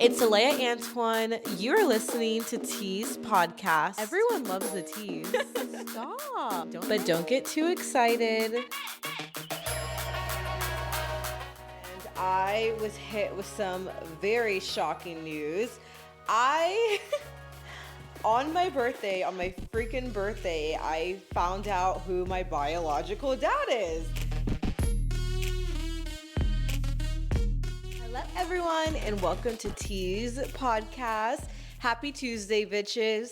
It's Alea Antoine. You're listening to Tease podcast. Everyone loves the tease. Stop. Don't get too excited. And I was hit with some very shocking news. On my freaking birthday, I found out who my biological dad is. Hello, everyone, and welcome to Tease podcast. Happy Tuesday, bitches.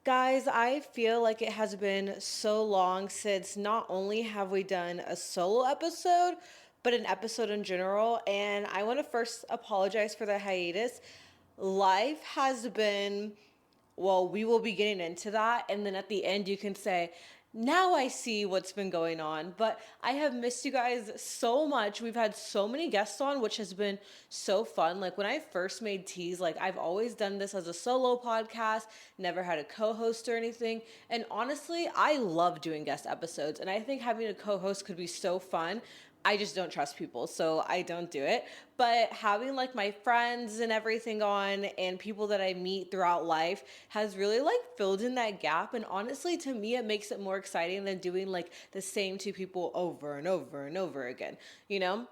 Guys, I feel like it has been so long since not only have we done a solo episode, but an episode in general. And I want to first apologize for the hiatus. Life has been, well, we will be getting into that. And then at the end, you can say, now I see what's been going on. But I have missed you guys so much. We've had so many guests on, which has been so fun. Like when I first made Tease, like I've always done this as a solo podcast, never had a co-host or anything. And honestly, I love doing guest episodes. And I think having a co-host could be so fun. I just don't trust people, so I don't do it. But having like my friends and everything on and people that I meet throughout life has really like filled in that gap. And honestly, to me, it makes it more exciting than doing like the same two people over and over and over again. You know,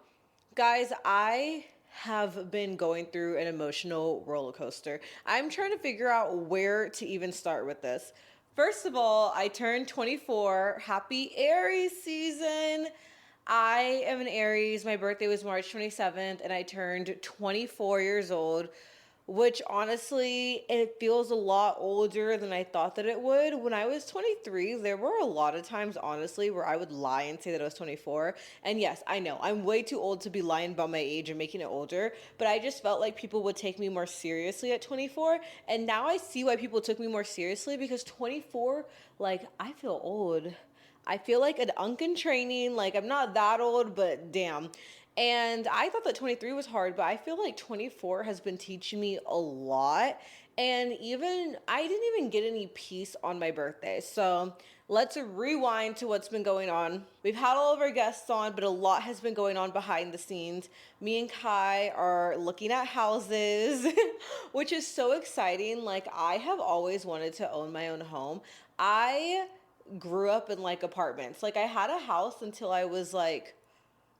guys, I have been going through an emotional roller coaster. I'm trying to figure out where to even start with this. First of all, I turned 24. Happy Aries season. I am an Aries. My birthday was March 27th, and I turned 24 years old, which honestly, it feels a lot older than I thought that it would. When I was 23, there were a lot of times, honestly, where I would lie and say that I was 24. And yes, I know, I'm way too old to be lying about my age and making it older, but I just felt like people would take me more seriously at 24. And now I see why people took me more seriously, because 24, like, I feel old. I feel like an unk in training. Like, I'm not that old, but damn. And I thought that 23 was hard, but I feel like 24 has been teaching me a lot. And I didn't even get any peace on my birthday. So let's rewind to what's been going on. We've had all of our guests on, but a lot has been going on behind the scenes. Me and Kai are looking at houses, which is so exciting. Like, I have always wanted to own my own home. I grew up in like apartments. Like I had a house until I was like,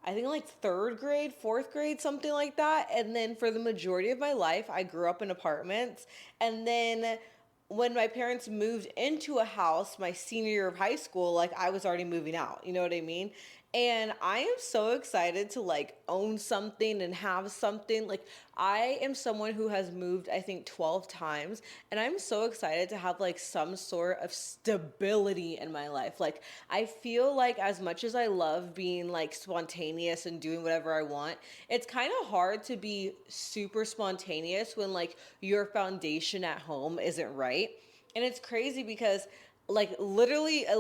I think like third grade, fourth grade, something like that. And then for the majority of my life, I grew up in apartments. And then when my parents moved into a house my senior year of high school, like I was already moving out. You know what I mean? And I am so excited to like own something and have something. Like I am someone who has moved, I think 12 times, and I'm so excited to have like some sort of stability in my life. Like I feel like as much as I love being like spontaneous and doing whatever I want, it's kind of hard to be super spontaneous when like your foundation at home isn't right. And it's crazy because like literally a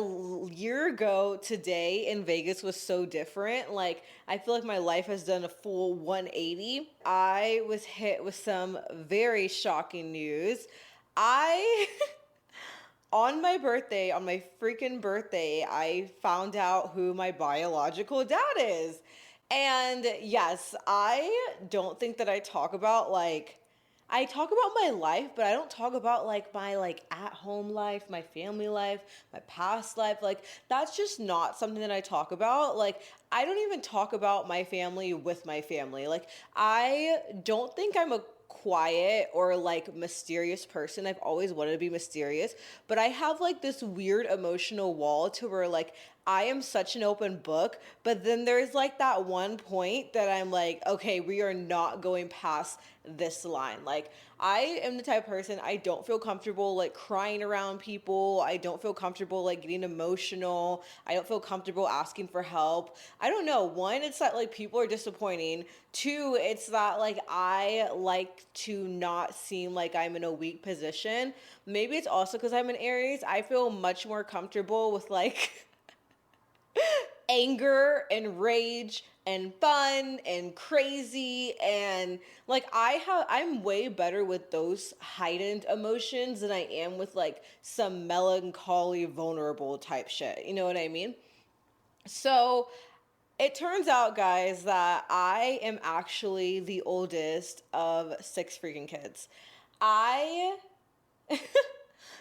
year ago today in Vegas was so different. Like I feel like my life has done a full 180. I was hit with some very shocking news. I on my birthday, on my freaking birthday, I found out who my biological dad is. And yes, I don't think that I talk about my life, but I don't talk about like my like at home life, my family life, my past life. Like that's just not something that I talk about. Like I don't even talk about my family with my family. Like I don't think I'm a quiet or like mysterious person. I've always wanted to be mysterious, but I have like this weird emotional wall to where like I am such an open book, but then there's like that one point that I'm like, okay, we are not going past this line. Like I am the type of person, I don't feel comfortable like crying around people. I don't feel comfortable like getting emotional. I don't feel comfortable asking for help. I don't know. One, it's that like people are disappointing. Two, it's that like I like to not seem like I'm in a weak position. Maybe it's also because I'm an Aries. I feel much more comfortable with like anger and rage and fun and crazy, and like I'm way better with those heightened emotions than I am with like some melancholy vulnerable type shit. You know what I mean? So It turns out, guys, that I am actually the oldest of six freaking kids. I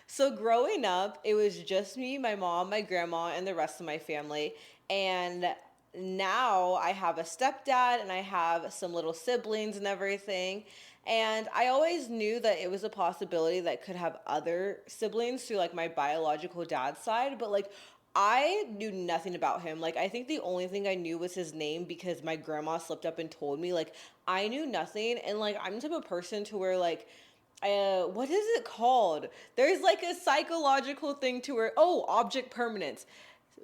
So growing up, it was just me, my mom, my grandma, and the rest of my family. And now I have a stepdad and I have some little siblings and everything. And I always knew that it was a possibility that I could have other siblings through like my biological dad's side, but like I knew nothing about him. Like I think the only thing I knew was his name because my grandma slipped up and told me. Like I knew nothing, and like I'm the type of person to where like what is it called? There's like a psychological thing to where, oh, object permanence.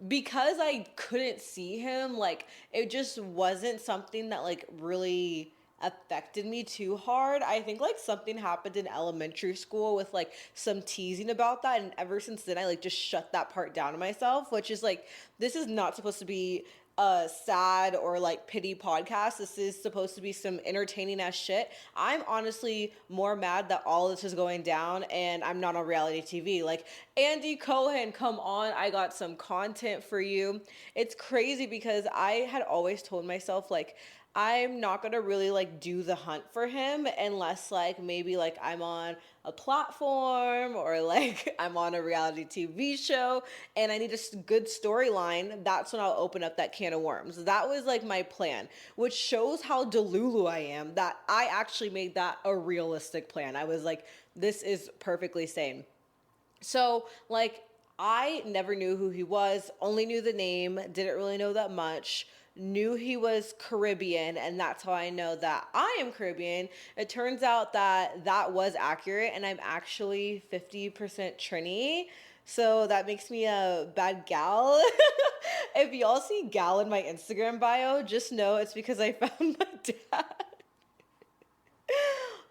Because I couldn't see him, like, it just wasn't something that, like, really affected me too hard. I think, like, something happened in elementary school with, like, some teasing about that. And ever since then, I, like, just shut that part down to myself, which is, like, this is not supposed to be a sad or like pity podcast. This is supposed to be some entertaining ass shit. I'm honestly more mad that all this is going down and I'm not on reality TV. Like, Andy Cohen, come on, I got some content for you. It's crazy because I had always told myself like I'm not gonna really like do the hunt for him unless like maybe like I'm on a platform or like I'm on a reality TV show and I need a good storyline. That's when I'll open up that can of worms. That was like my plan, which shows how delulu I am that I actually made that a realistic plan. I was like, this is perfectly sane. So, like, I never knew who he was, only knew the name, didn't really know that much. Knew he was Caribbean, and that's how I know that I am Caribbean. It turns out that that was accurate, and I'm actually 50% Trini. So that makes me a bad gal. If y'all see gal in my Instagram bio, just know it's because I found my dad.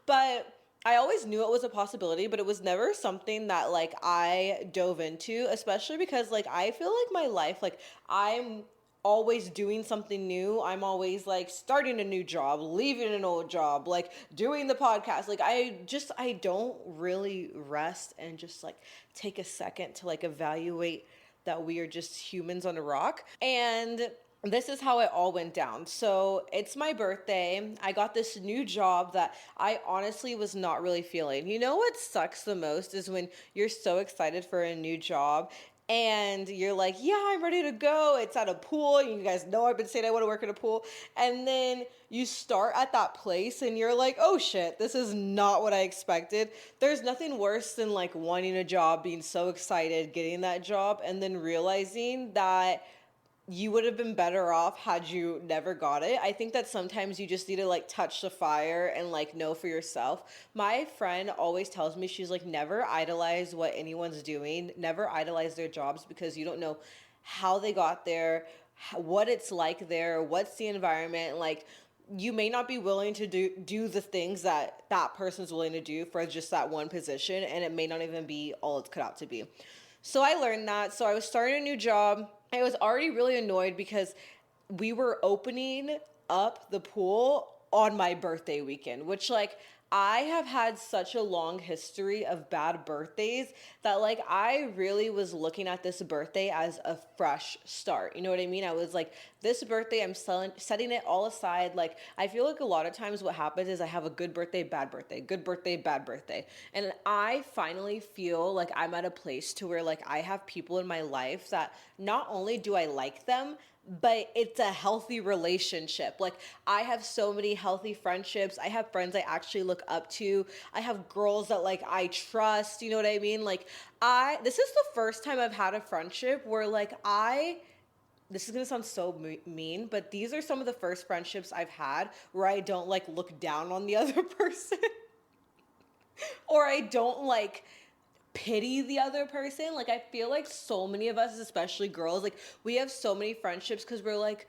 But I always knew it was a possibility, but it was never something that like I dove into, especially because like I feel like my life, like I'm always doing something new. I'm always like starting a new job, leaving an old job, like doing the podcast. Like I don't really rest and just like take a second to like evaluate that we are just humans on a rock. And this is how it all went down. So it's my birthday. I got this new job that I honestly was not really feeling. You know what sucks the most is when you're so excited for a new job and you're like, yeah, I'm ready to go. It's at a pool. You guys know I've been saying I want to work at a pool. And then you start at that place and you're like, oh shit, this is not what I expected. There's nothing worse than like wanting a job, being so excited, getting that job, and then realizing that you would have been better off had you never got it. I think that sometimes you just need to like touch the fire and like know for yourself. My friend always tells me, she's like, never idolize what anyone's doing, never idolize their jobs because you don't know how they got there, what it's like there, what's the environment like. You may not be willing to do the things that that person's willing to do for just that one position, and it may not even be all it's cut out to be. So I learned that. So I was starting a new job. I was already really annoyed because we were opening up the pool on my birthday weekend, which like I have had such a long history of bad birthdays that like I really was looking at this birthday as a fresh start. You know what I mean? I was like, this birthday, I'm setting it all aside. Like I feel like a lot of times what happens is I have a good birthday, bad birthday, good birthday, bad birthday. And I finally feel like I'm at a place to where like I have people in my life that not only do I like them, but it's a healthy relationship. Like I have so many healthy friendships. I have friends I actually look up to. I have girls that like I trust, you know what I mean? Like this is the first time I've had a friendship where like this is gonna sound so mean, but these are some of the first friendships I've had where I don't like look down on the other person or I don't like pity the other person. Like I feel like so many of us, especially girls, like we have so many friendships because we're like,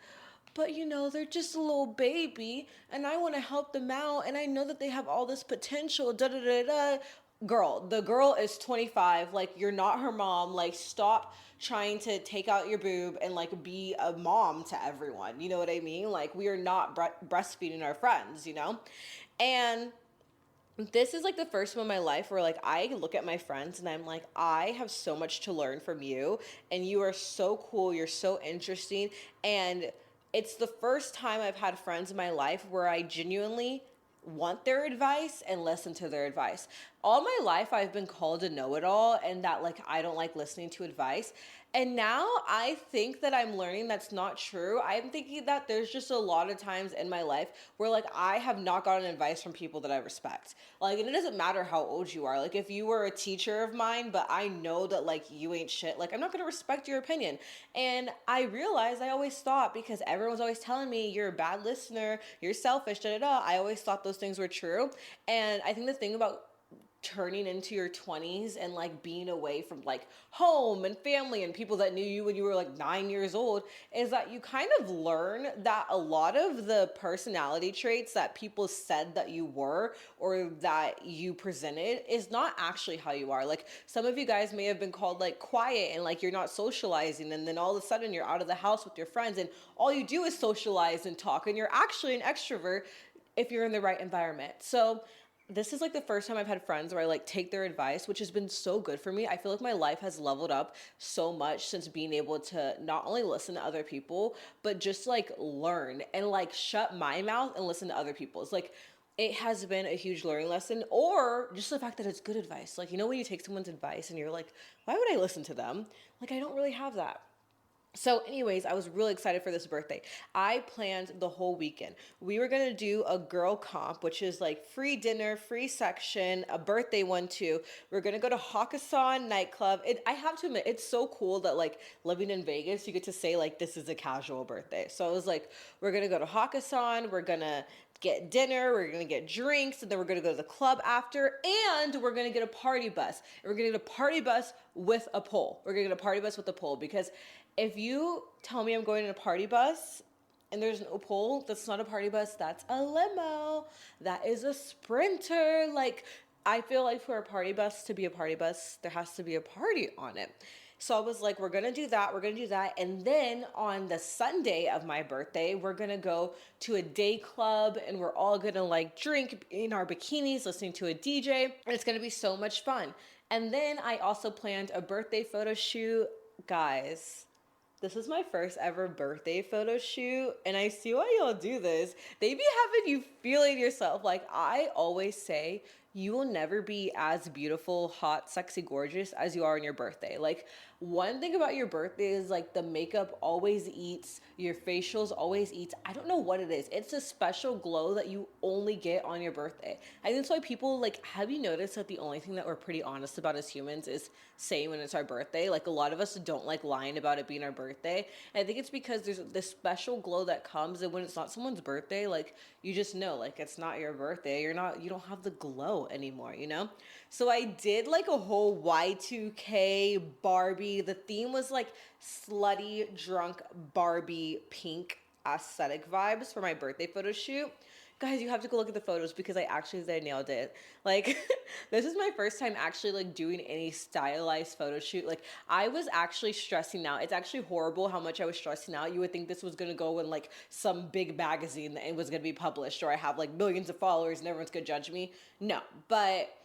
but you know, they're just a little baby and I want to help them out and I know that they have all this potential, da da da da. Girl, the girl is 25, like you're not her mom. Like stop trying to take out your boob and like be a mom to everyone, you know what I mean? Like we are not breastfeeding our friends, you know. And this is like the first one in my life where like I look at my friends and I'm like, I have so much to learn from you and you are so cool, you're so interesting, and it's the first time I've had friends in my life where I genuinely want their advice and listen to their advice. All my life I've been called a know-it-all and that like I don't like listening to advice. And now I think that I'm learning that's not true. I'm thinking that there's just a lot of times in my life where like I have not gotten advice from people that I respect. Like, and it doesn't matter how old you are. Like if you were a teacher of mine, but I know that like you ain't shit, like I'm not gonna respect your opinion. And I realized I always thought, because everyone's always telling me you're a bad listener, you're selfish, da da da. I always thought those things were true. And I think the thing about turning into your 20s and like being away from like home and family and people that knew you when you were like 9 years old is that you kind of learn that a lot of the personality traits that people said that you were or that you presented is not actually how you are. Like some of you guys may have been called like quiet and like you're not socializing, and then all of a sudden you're out of the house with your friends and all you do is socialize and talk, and you're actually an extrovert if you're in the right environment. So this is like the first time I've had friends where I like take their advice, which has been so good for me. I feel like my life has leveled up so much since being able to not only listen to other people, but just like learn and like shut my mouth and listen to other people's. Like it has been a huge learning lesson, or just the fact that it's good advice. Like, you know, when you take someone's advice and you're like, why would I listen to them? Like, I don't really have that. So anyways, I was really excited for this birthday. I planned the whole weekend. We were going to do a girl comp, which is like free dinner, free section, a birthday one too. We're going to go to Hakkasan nightclub. I have to admit, it's so cool that like living in Vegas, you get to say like, this is a casual birthday. So I was like, we're going to go to Hakkasan. We're going to get dinner, we're gonna get drinks, and then we're gonna go to the club after, and we're gonna get a party bus. And we're gonna get a party bus with a pole. We're gonna get a party bus with a pole, because if you tell me I'm going in a party bus and there's no pole, that's not a party bus, that's a limo. That is a sprinter. Like, I feel like for a party bus to be a party bus, there has to be a party on it. So I was like, we're gonna do that, we're gonna do that. And then on the Sunday of my birthday, we're gonna go to a day club and we're all gonna like drink in our bikinis, listening to a DJ. And it's gonna be so much fun. And then I also planned a birthday photo shoot. Guys, this is my first ever birthday photo shoot, and I see why y'all do this. They be having you feeling yourself. Like I always say, you will never be as beautiful, hot, sexy, gorgeous as you are on your birthday. Like one thing about your birthday is like the makeup always eats, your facials always eats. I don't know what it is. It's a special glow that you only get on your birthday. I think that's why people like, have you noticed that the only thing that we're pretty honest about as humans is saying when it's our birthday? Like a lot of us don't like lying about it being our birthday. And I think it's because there's this special glow that comes, and when it's not someone's birthday, like you just know like it's not your birthday. You don't have the glow anymore, you know? So I did like a whole Y2K Barbie. The theme was like slutty, drunk Barbie pink aesthetic vibes for my birthday photo shoot. Guys, you have to go look at the photos because I actually think I nailed it. Like, this is my first time actually like doing any stylized photo shoot. Like, I was actually stressing out. It's actually horrible how much I was stressing out. You would think this was gonna go in like some big magazine and was gonna be published, or I have like millions of followers and everyone's gonna judge me. No, but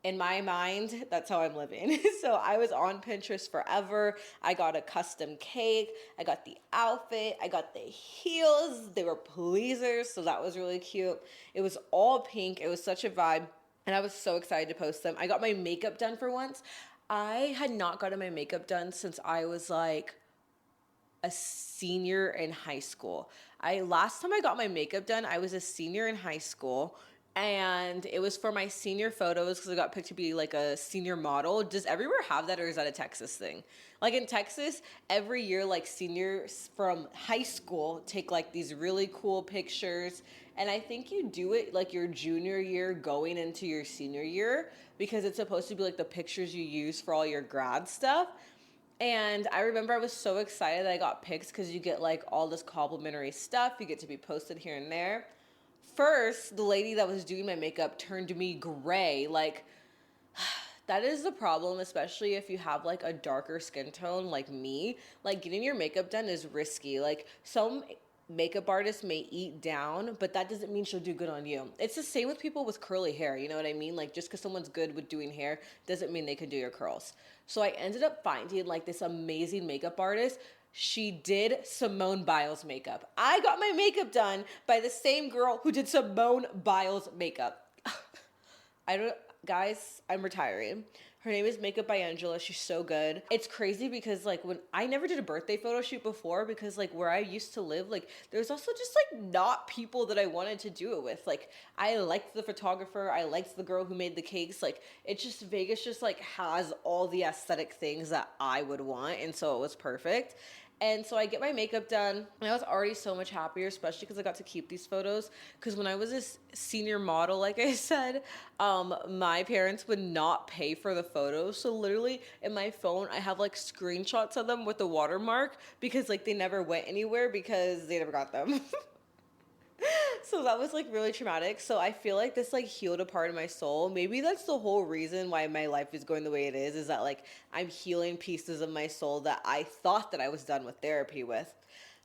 in my mind, that's how I'm living. So I was on Pinterest forever. I got a custom cake. I got the outfit. I got the heels. They were pleasers, so that was really cute. It was all pink. It was such a vibe. And I was so excited to post them. I got my makeup done for once. I had not gotten my makeup done since I was like a senior in high school. Last time I got my makeup done, I was a senior in high school, and it was for my senior photos because I got picked to be like a senior model. Does everywhere have that, or is that a Texas thing? Like in Texas, every year like seniors from high school take like these really cool pictures, and I think you do it like your junior year going into your senior year because it's supposed to be like the pictures you use for all your grad stuff. And I remember I was so excited that I got pics because you get like all this complimentary stuff. You get to be posted here and there. First, the lady that was doing my makeup turned me gray. Like, that is the problem, especially if you have like a darker skin tone like me. Like, getting your makeup done is risky. Like, some makeup artists may eat down, but that doesn't mean she'll do good on you. It's the same with people with curly hair, you know what I mean? Like, just because someone's good with doing hair doesn't mean they can do your curls. So I ended up finding like this amazing makeup artist. she did Simone Biles makeup. I got my makeup done by the same girl who did Simone Biles makeup. I don't, guys, I'm retiring. Her name is Makeup by Angela. She's so good. It's crazy because like when I never did a birthday photo shoot before because like where I used to live, like there's also just like not people that I wanted to do it with. Like I liked the photographer. I liked the girl who made the cakes. Like it's just Vegas just like has all the aesthetic things that I would want. And so it was perfect. And so I get my makeup done, and I was already so much happier, especially because I got to keep these photos. Because when I was a senior model, like I said, my parents would not pay for the photos. So literally in my phone, I have like screenshots of them with the watermark because like they never went anywhere because they never got them. So that was like really traumatic. So I feel like this like healed a part of my soul. Maybe that's the whole reason why my life is going the way it is that like I'm healing pieces of my soul that I thought that I was done with therapy with.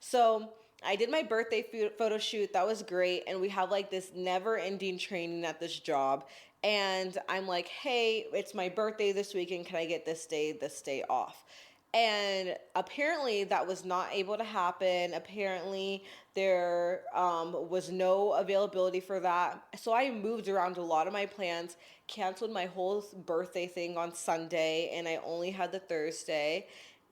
So I did my birthday photo shoot. That was great. And we have like this never ending training at this job. And I'm like, hey, it's my birthday this weekend. Can I get this day off? And apparently that was not able to happen. Apparently there was no availability for that. So I moved around a lot of my plans, canceled my whole birthday thing on Sunday, and I only had the Thursday.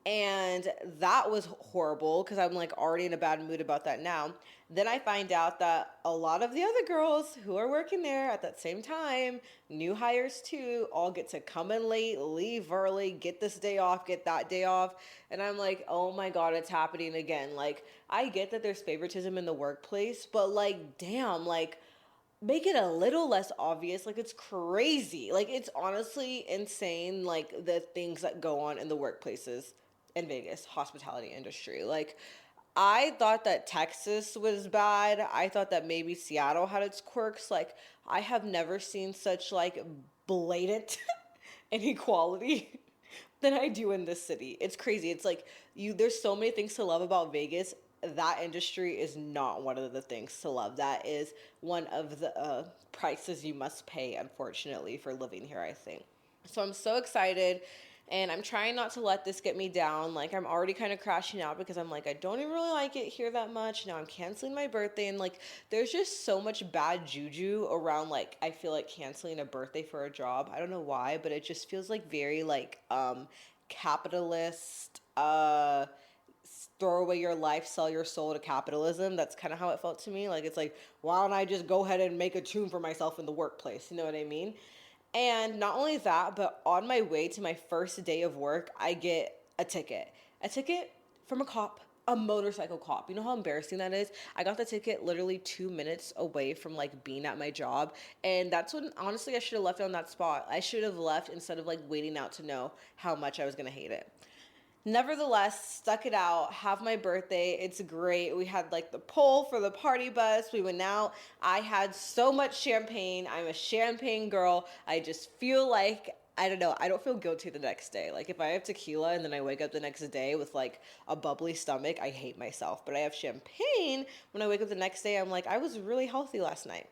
And that was horrible because I'm like already in a bad mood about that now. Then I find out that a lot of the other girls who are working there at that same time, new hires too, all get to come in late, leave early, get this day off, get that day off. And I'm like, oh my God, it's happening again. Like, I get that there's favoritism in the workplace, but like, damn, like, make it a little less obvious. Like it's crazy. Like it's honestly insane like the things that go on in the workplaces in Vegas, hospitality industry. Like I thought that Texas was bad. I thought that maybe Seattle had its quirks. Like I have never seen such like blatant inequality than I do in this city. It's crazy. It's like there's so many things to love about Vegas. That industry is not one of the things to love. That is one of the prices you must pay, unfortunately, for living here, I think. So I'm so excited, and I'm trying not to let this get me down. Like I'm already kind of crashing out because I'm like, I don't even really like it here that much. Now I'm canceling my birthday, and like there's just so much bad juju around like I feel like canceling a birthday for a job. I don't know why, but it just feels like very like capitalist throw away your life, sell your soul to capitalism. That's kind of how it felt to me. Like, it's like, why don't I just go ahead and make a tune for myself in the workplace? You know what I mean? And not only that, but on my way to my first day of work, I get a ticket. A ticket from a cop, a motorcycle cop. You know how embarrassing that is? I got the ticket literally 2 minutes away from like being at my job. And that's when honestly I should have left on that spot. I should have left instead of like waiting out to know how much I was gonna hate it. Nevertheless, stuck it out, have my birthday. It's great. We had like the poll for the party bus. We went out. I had so much champagne. I'm a champagne girl. I just feel like, I don't know, I don't feel guilty the next day. Like if I have tequila and then I wake up the next day with like a bubbly stomach, I hate myself. But I have champagne when I wake up the next day, I'm like, I was really healthy last night.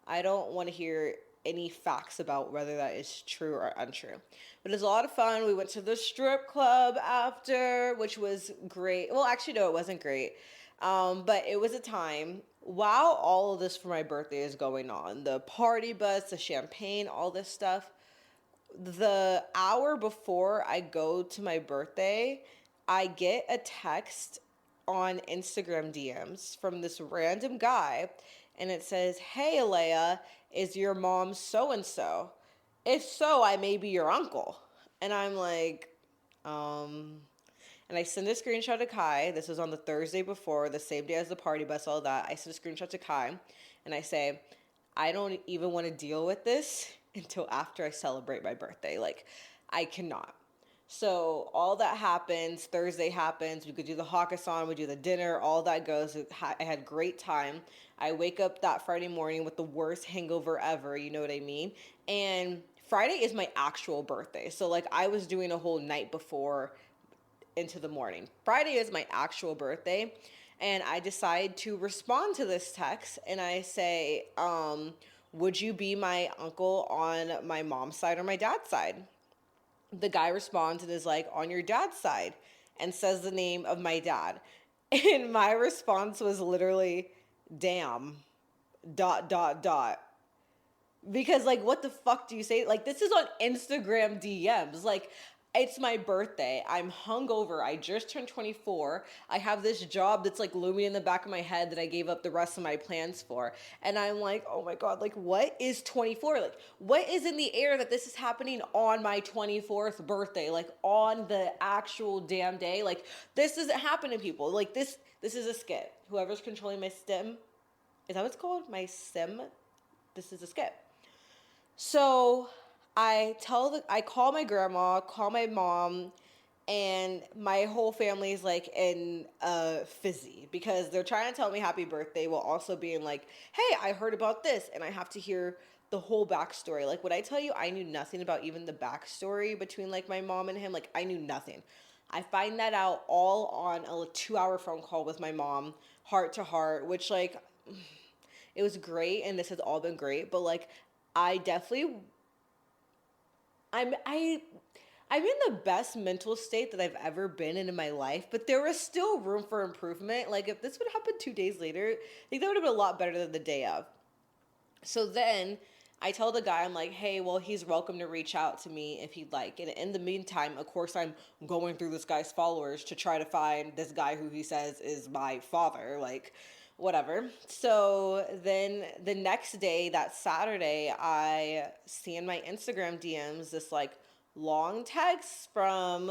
I don't want to hear any facts about whether that is true or untrue. But it was a lot of fun. We went to the strip club after, which was great. Well, actually, no, it wasn't great. But it was a time. While all of this for my birthday is going on, the party bus, the champagne, all this stuff, the hour before I go to my birthday, I get a text on Instagram DMs from this random guy, and it says, "Hey, Alea, is your mom so and so? If so, I may be your uncle." And I'm like, um, and I send a screenshot to Kai. This was on the Thursday before, the same day as the party bus, all that. I send a screenshot to Kai, and I say, I don't even want to deal with this until after I celebrate my birthday. Like, I cannot. So all that happens, Thursday happens, we could do the Hakkasan, we do the dinner, all that goes. I had great time. I wake up that Friday morning with the worst hangover ever, you know what I mean? And Friday is my actual birthday. So like I was doing a whole night before into the morning. Friday is my actual birthday, and I decide to respond to this text, and I say, would you be my uncle on my mom's side or my dad's side? The guy responds and is like, on your dad's side. and says the name of my dad. And my response was literally, damn, dot, dot, dot. Because, like, what the fuck do you say? Like, this is on Instagram DMs. Like, it's my birthday. I'm hungover. I just turned 24. I have this job that's like looming in the back of my head that I gave up the rest of my plans for. And I'm like, oh my God, like, what is 24? Like, what is in the air that this is happening on my 24th birthday? Like, on the actual damn day? Like, this doesn't happen to people. Like, this is a skit. Whoever's controlling my stim, is that what it's called? My sim? This is a skit. So I call my grandma, call my mom, and my whole family is like in a fizzy because they're trying to tell me happy birthday while also being like, hey, I heard about this, and I have to hear the whole backstory. Like, would I tell you I knew nothing about even the backstory between like my mom and him? Like, I knew nothing. I find that out all on a 2 hour phone call with my mom, heart to heart, which like it was great, and this has all been great, but like I definitely I'm I I'm in the best mental state that I've ever been in my life, but there was still room for improvement. Like, if this would happen 2 days later, I think that would have been a lot better than the day of. So then I tell the guy, I'm like, hey, well, he's welcome to reach out to me if he'd like. And in the meantime, of course, I'm going through this guy's followers to try to find this guy who he says is my father. Like, whatever. So then the next day, that Saturday, I see in my Instagram DMs this like long text from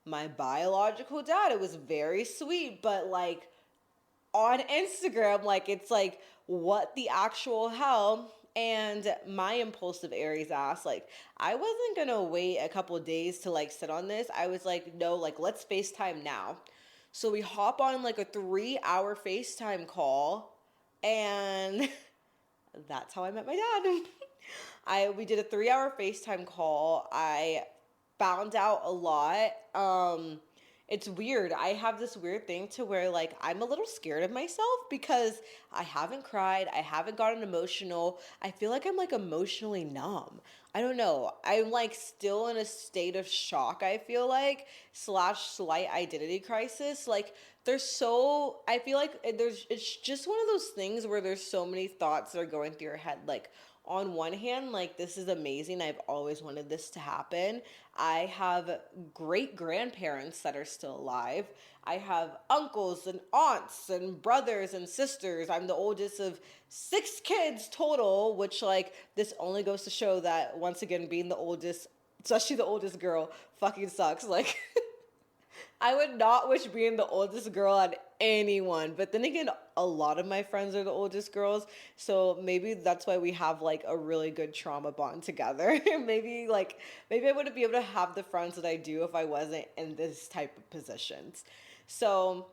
my biological dad. It was very sweet, but like on Instagram, like it's like, what the actual hell? And my impulsive Aries ass, like, I wasn't gonna wait a couple of days to like sit on this. I was like, no, like, let's FaceTime now. So we hop on like a 3 hour FaceTime call, and that's how I met my dad. We did a 3 hour FaceTime call. I found out a lot. It's weird. I have this weird thing to where like I'm a little scared of myself because I haven't cried, I haven't gotten emotional. I feel like I'm like emotionally numb. I don't know. I'm like still in a state of shock, I feel like, slash slight identity crisis. Like I feel like it's just one of those things where there's so many thoughts that are going through your head. Like, on one hand, like, this is amazing. I've always wanted this to happen. I have great grandparents that are still alive. I have uncles and aunts and brothers and sisters. I'm the oldest of 6 kids total, which, like, this only goes to show that, once again, being the oldest, especially the oldest girl, fucking sucks. Like, I would not wish being the oldest girl on anyone. But then again, a lot of my friends are the oldest girls. So maybe that's why we have like a really good trauma bond together. maybe I wouldn't be able to have the friends that I do if I wasn't in this type of positions. So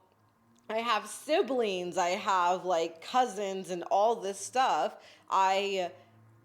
I have siblings, I have like cousins and all this stuff. I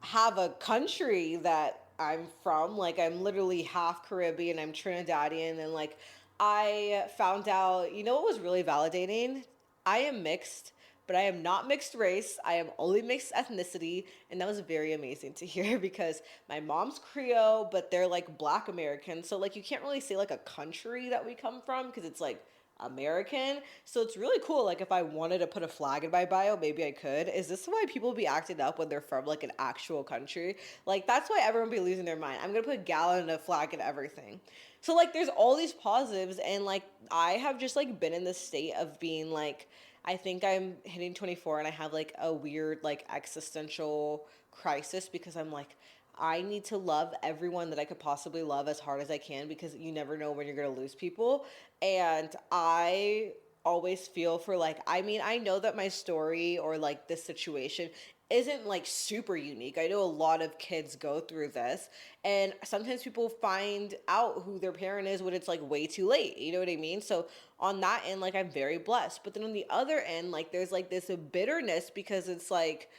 have a country that I'm from. Like, I'm literally half Caribbean, I'm Trinidadian, and like I found out, you know what was really validating? I am mixed, but I am not mixed race. I am only mixed ethnicity, and that was very amazing to hear because my mom's Creole, but they're like Black American. So like you can't really say like a country that we come from because it's like American. So it's really cool. Like, if I wanted to put a flag in my bio, maybe I could. Is this why people be acting up when they're from like an actual country? Like, that's why everyone be losing their mind. I'm gonna put gallon and a flag and everything. So like there's all these positives, and like I have just like been in this state of being like, I think I'm hitting 24 and I have like a weird like existential crisis because I'm like, I need to love everyone that I could possibly love as hard as I can because you never know when you're going to lose people. And I always feel for like, I mean, I know that my story or like this situation isn't like super unique. I know a lot of kids go through this, and sometimes people find out who their parent is when it's like way too late. You know what I mean? So on that end, like, I'm very blessed. But then on the other end, like, there's like this bitterness because it's like,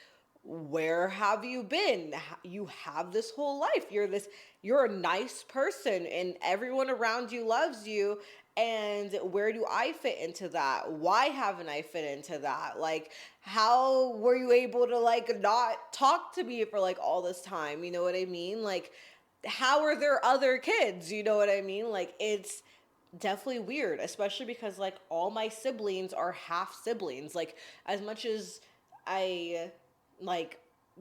where have you been? You have this whole life. You're a nice person and everyone around you loves you. And where do I fit into that? Why haven't I fit into that? Like, how were you able to like not talk to me for like all this time? You know what I mean? Like, how are there other kids? You know what I mean? Like, definitely weird, especially because like all my siblings are half siblings. Like as much as I like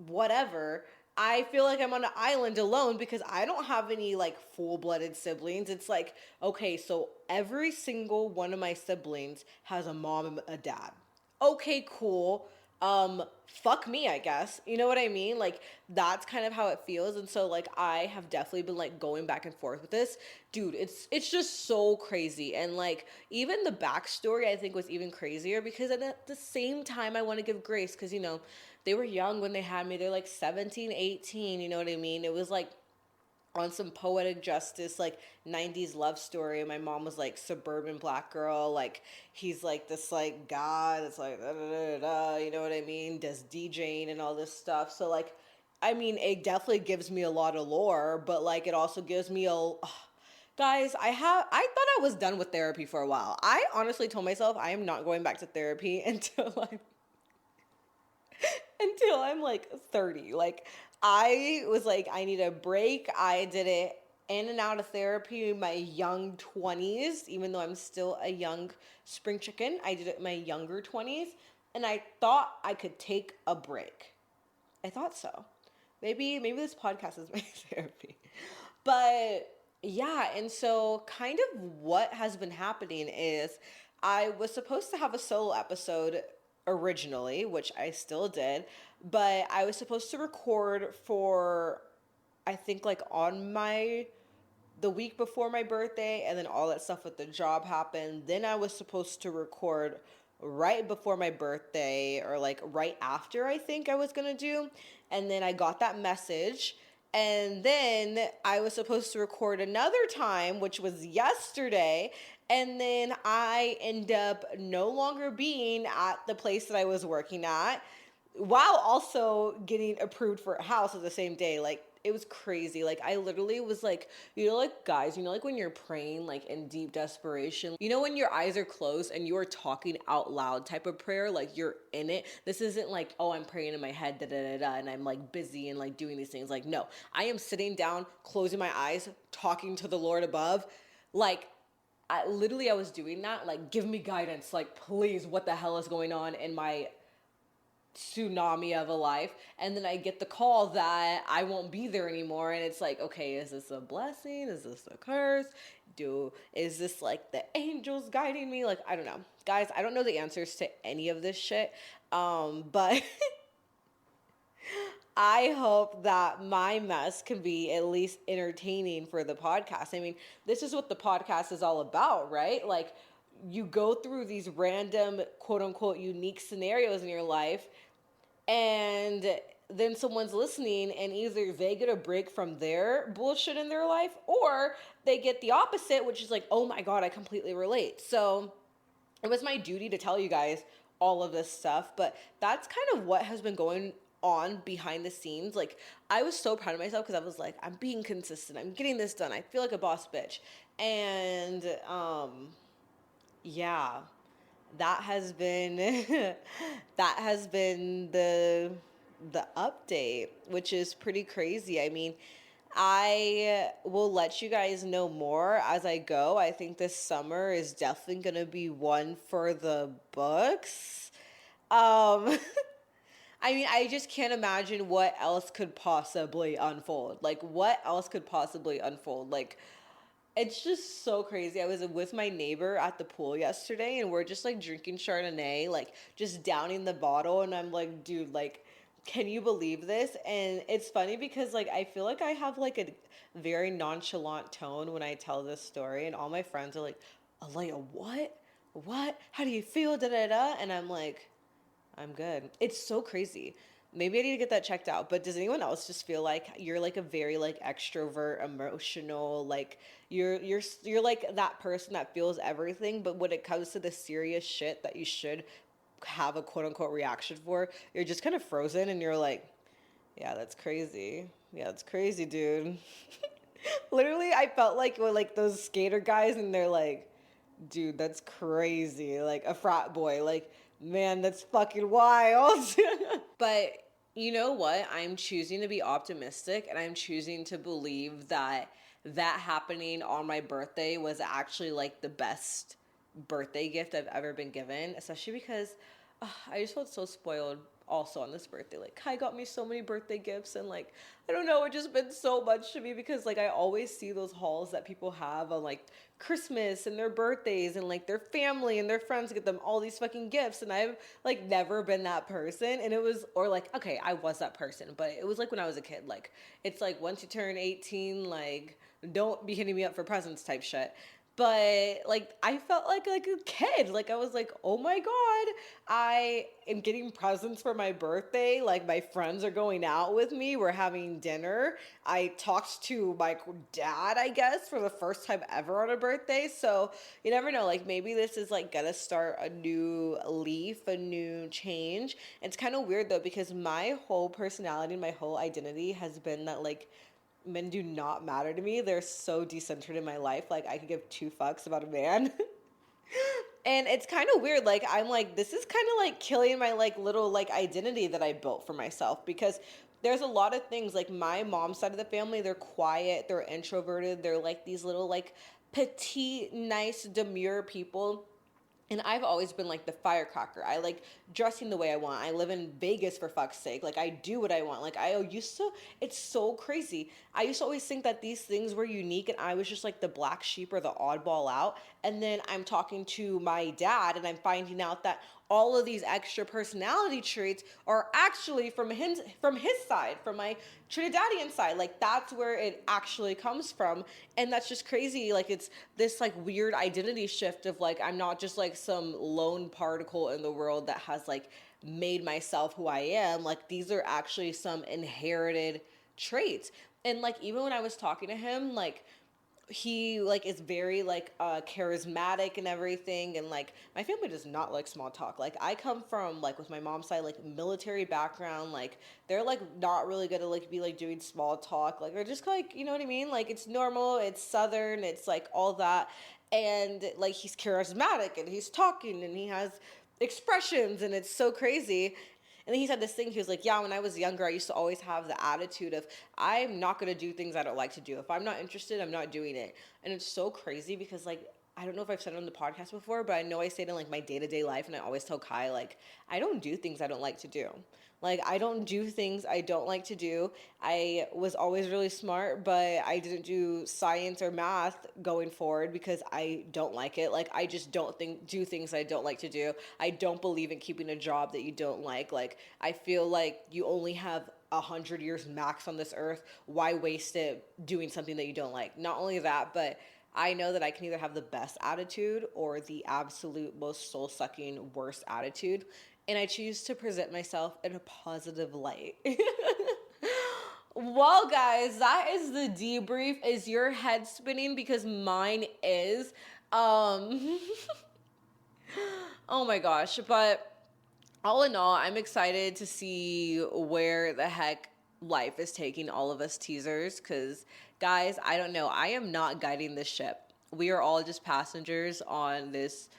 whatever, I feel like I'm on an island alone because I don't have any like full-blooded siblings. It's like, okay, so every single one of my siblings has a mom and a dad. Okay, cool. Fuck me, I guess. You know what I mean? Like that's kind of how it feels. And so like I have definitely been like going back and forth with this. Dude, it's just so crazy. And like even the backstory I think was even crazier because at the same time I want to give grace because they were young when they had me. They're like 17, 18, you know what I mean? It was like on some poetic justice like 90s love story. My mom was like suburban black girl, like he's like this like guy that's like da, da, da, da, you know what I mean, does DJing and all this stuff. So like I mean it definitely gives me a lot of lore, but like it also gives me guys, I thought I was done with therapy for a while. I honestly told myself I am not going back to therapy until I'm like 30. Like I was like I need a break. I did it in and out of therapy in my young 20s, even though I'm still a young spring chicken. I did it in my younger 20s and I thought I could take a break. I thought so. Maybe this podcast is my therapy. But yeah, and so kind of what has been happening is I was supposed to have a solo episode originally, which I still did, but I was supposed to record for I think like on my the week before my birthday, and then all that stuff with the job happened. Then I was supposed to record right before my birthday or like right after I think I was going to do. And then I got that message. And then I was supposed to record another time, which was yesterday. And then I end up no longer being at the place that I was working at while also getting approved for a house at the same day. Like it was crazy. Like I literally was like, like guys, like when you're praying like in deep desperation, when your eyes are closed and you're talking out loud type of prayer, like you're in it. This isn't like, oh, I'm praying in my head, da da da da, and I'm like busy and like doing these things. Like no, I am sitting down, closing my eyes, talking to the Lord above, like. I was doing that, like, give me guidance, like, please, what the hell is going on in my tsunami of a life. And then I get the call that I won't be there anymore, and it's like, okay, is this a blessing, is this a curse, is this like the angels guiding me? Like I don't know, guys, I don't know the answers to any of this shit, but I hope that my mess can be at least entertaining for the podcast. I mean, this is what the podcast is all about, right? Like you go through these random quote unquote unique scenarios in your life, and then someone's listening and either they get a break from their bullshit in their life or they get the opposite, which is like, oh my God, I completely relate. So it was my duty to tell you guys all of this stuff, but that's kind of what has been going on behind the scenes. Like I was so proud of myself because I was like, I'm being consistent, I'm getting this done, I feel like a boss bitch. And yeah, that has been that has been the update, which is pretty crazy. I mean, I will let you guys know more as I go. I think this summer is definitely going to be one for the books. Um I mean, I just can't imagine what else could possibly unfold. Like what else could possibly unfold? Like it's just so crazy. I was with my neighbor at the pool yesterday and we're just like drinking Chardonnay, like just downing the bottle. And I'm like, dude, like, can you believe this? And it's funny because like I feel like I have like a very nonchalant tone when I tell this story. And all my friends are like, Alaya, what? What? How do you feel? Da da da. And I'm like, I'm good. It's so crazy. Maybe I need to get that checked out. But does anyone else just feel like you're like a very like extrovert, emotional, like you're like that person that feels everything, but when it comes to the serious shit that you should have a quote unquote reaction for, you're just kind of frozen and you're like, yeah, that's crazy. Yeah, that's crazy, dude. Literally, I felt like with like those skater guys and they're like, dude, that's crazy. Like a frat boy. Like, man, that's fucking wild. But You know what? I'm choosing to be optimistic, and I'm choosing to believe that that happening on my birthday was actually like the best birthday gift I've ever been given, especially because I just felt so spoiled also on this birthday. Like, Kai got me so many birthday gifts, and like, I don't know, it just meant so much to me because like I always see those hauls that people have on like Christmas and their birthdays, and like their family and their friends get them all these fucking gifts, and I've like never been that person. And it was, or like, okay, I was that person, but it was like when I was a kid. Like, it's like once you turn 18, like, don't be hitting me up for presents type shit. But like I felt like a kid. Like I was like, "Oh my god, I am getting presents for my birthday. Like my friends are going out with me. We're having dinner. I talked to my dad, I guess, for the first time ever on a birthday. So you never know. Like maybe this is like gonna start a new leaf, a new change. It's kind of weird though because my whole personality, my whole identity has been that like men do not matter to me. They're so decentered in my life. Like I could give two fucks about a man. And it's kind of weird. Like I'm like, this is kind of like killing my like little like identity that I built for myself because there's a lot of things like my mom's side of the family, they're quiet, they're introverted, they're like these little like petite, nice, demure people. And I've always been like the firecracker. I like dressing the way I want. I live in Vegas for fuck's sake. Like I do what I want. Like I used to, it's so crazy. I used to always think that these things were unique and I was just like the black sheep or the oddball out. And then I'm talking to my dad and I'm finding out that all of these extra personality traits are actually from his side, from my Trinidadian side. Like that's where it actually comes from. And that's just crazy. Like it's this like weird identity shift of like I'm not just like some lone particle in the world that has like made myself who I am. Like these are actually some inherited traits. And like even when I was talking to him, like he like is very like charismatic and everything, and like my family does not like small talk. Like I come from like with my mom's side like military background. Like they're like not really good to like be like doing small talk. Like they're just like, you know what I mean, like it's normal, it's southern, it's like all that. And like he's charismatic and he's talking and he has expressions and it's so crazy. And then he said this thing, he was like, yeah, when I was younger, I used to always have the attitude of, I'm not going to do things I don't like to do. If I'm not interested, I'm not doing it. And it's so crazy because, like, I don't know if I've said it on the podcast before, but I know I say it in, like, my day-to-day life, and I always tell Kai, like, I don't do things I don't like to do. Like, I don't do things I don't like to do. I was always really smart, but I didn't do science or math going forward because I don't like it. Like, I just don't do things I don't like to do. I don't believe in keeping a job that you don't like. Like, I feel like you only have 100 years max on this earth. Why waste it doing something that you don't like? Not only that, but I know that I can either have the best attitude or the absolute most soul sucking worst attitude. And I choose to present myself in a positive light. Well, guys, that is the debrief. Is your head spinning? Because mine is. Um, oh my gosh. But all in all, I'm excited to see where the heck life is taking all of us teasers. Because, guys, I don't know. I am not guiding this ship. We are all just passengers on this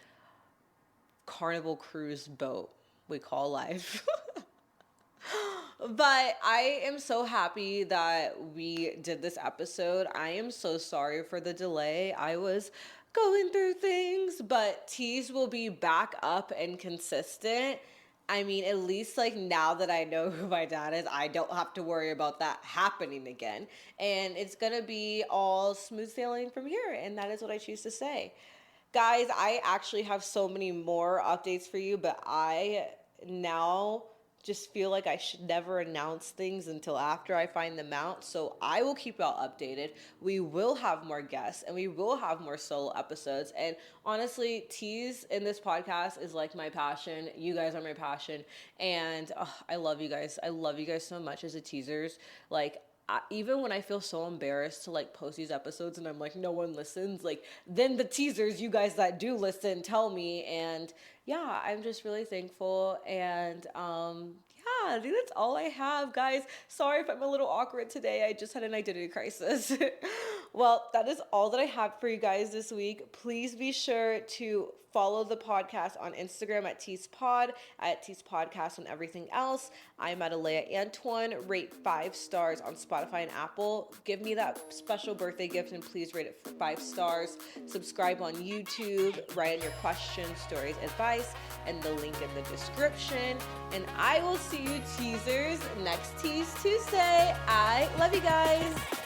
Carnival cruise boat we call life. But I am so happy that we did this episode. I am so sorry for the delay. I was going through things, but Tease will be back up and consistent. I mean, at least like now that I know who my dad is, I don't have to worry about that happening again. And it's gonna be all smooth sailing from here. And that is what I choose to say. Guys, I actually have so many more updates for you, but I now just feel like I should never announce things until after I find them out. So I will keep y'all updated. We will have more guests and we will have more solo episodes. And honestly, Tease in this podcast is like my passion. You guys are my passion. And I love you guys. I love you guys so much as a teasers. Like, even when I feel so embarrassed to like post these episodes and I'm like, no one listens, like then the teasers, you guys that do listen, tell me. And yeah, I'm just really thankful. And yeah, I think that's all I have, guys. Sorry if I'm a little awkward today. I just had an identity crisis. Well, that is all that I have for you guys this week. Please be sure to follow the podcast on Instagram at Tease Pod, at Tease Podcast on everything else. I'm at Alea Antoine. Rate 5 stars on Spotify and Apple. Give me that special birthday gift and please rate it 5 stars. Subscribe on YouTube. Write in your questions, stories, advice, and the link in the description. And I will see you teasers next Tease Tuesday. I love you guys.